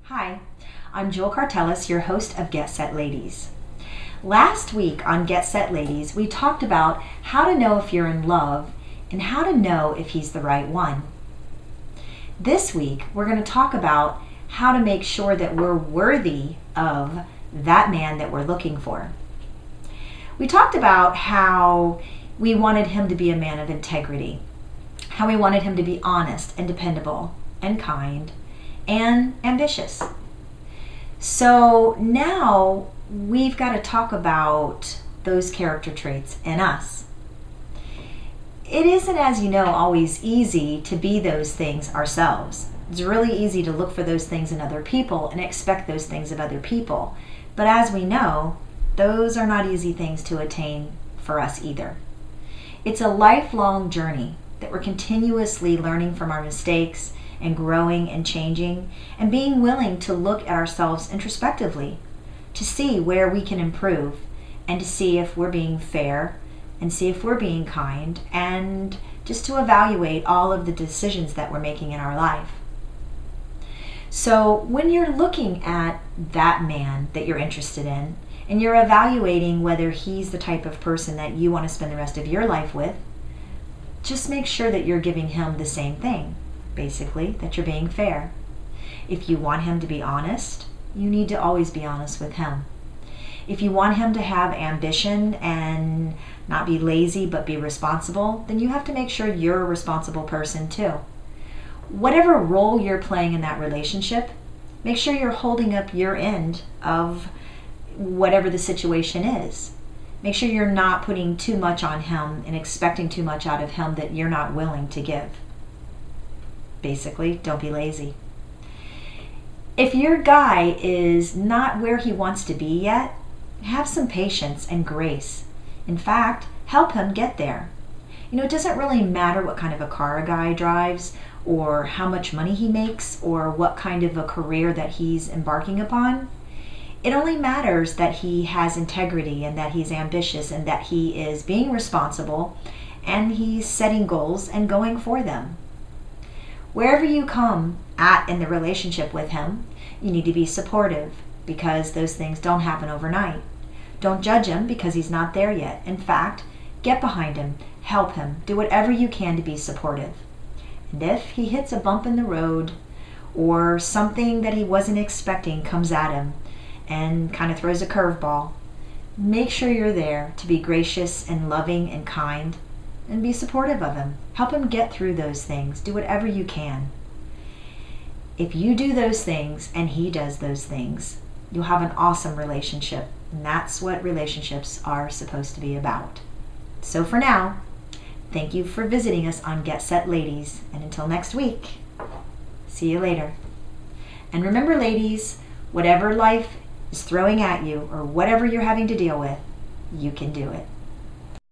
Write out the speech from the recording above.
Hi, I'm Jewel Cartelis, your host of Get Set Ladies. Last week on Get Set Ladies, we talked about how to know if you're in love and how to know if he's the right one. This week, we're going to talk about how to make sure that we're worthy of that man that we're looking for. We talked about how we wanted him to be a man of integrity, how we wanted him to be honest and dependable and kind and ambitious. So now we've got to talk about those character traits in us. It isn't, as you know, always easy to be those things ourselves. It's really easy to look for those things in other people and expect those things of other people. But as we know, those are not easy things to attain for us either. It's a lifelong journey that we're continuously learning from our mistakes and growing and changing and being willing to look at ourselves introspectively to see where we can improve and to see if we're being fair and see if we're being kind and just to evaluate all of the decisions that we're making in our life. So when you're looking at that man that you're interested in and you're evaluating whether he's the type of person that you want to spend the rest of your life with, just make sure that you're giving him the same thing. Basically, that you're being fair. If you want him to be honest, you need to always be honest with him. If you want him to have ambition and not be lazy but be responsible, then you have to make sure you're a responsible person too. Whatever role you're playing in that relationship, make sure you're holding up your end of whatever the situation is. Make sure you're not putting too much on him and expecting too much out of him that you're not willing to give. Basically, don't be lazy. If your guy is not where he wants to be yet, have some patience and grace. In fact, help him get there. It doesn't really matter what kind of a car a guy drives or how much money he makes or what kind of a career that he's embarking upon. It only matters that he has integrity and that he's ambitious and that he is being responsible and he's setting goals and going for them. Wherever you come at in the relationship with him, you need to be supportive because those things don't happen overnight. Don't judge him because he's not there yet. In fact, get behind him, help him, do whatever you can to be supportive. And if he hits a bump in the road or something that he wasn't expecting comes at him and kind of throws a curveball, make sure you're there to be gracious and loving and kind and be supportive of him. Help him get through those things. Do whatever you can. If you do those things and he does those things, you'll have an awesome relationship. And that's what relationships are supposed to be about. So for now, thank you for visiting us on Get Set Ladies. And until next week, see you later. And remember, ladies, whatever life is throwing at you or whatever you're having to deal with, you can do it.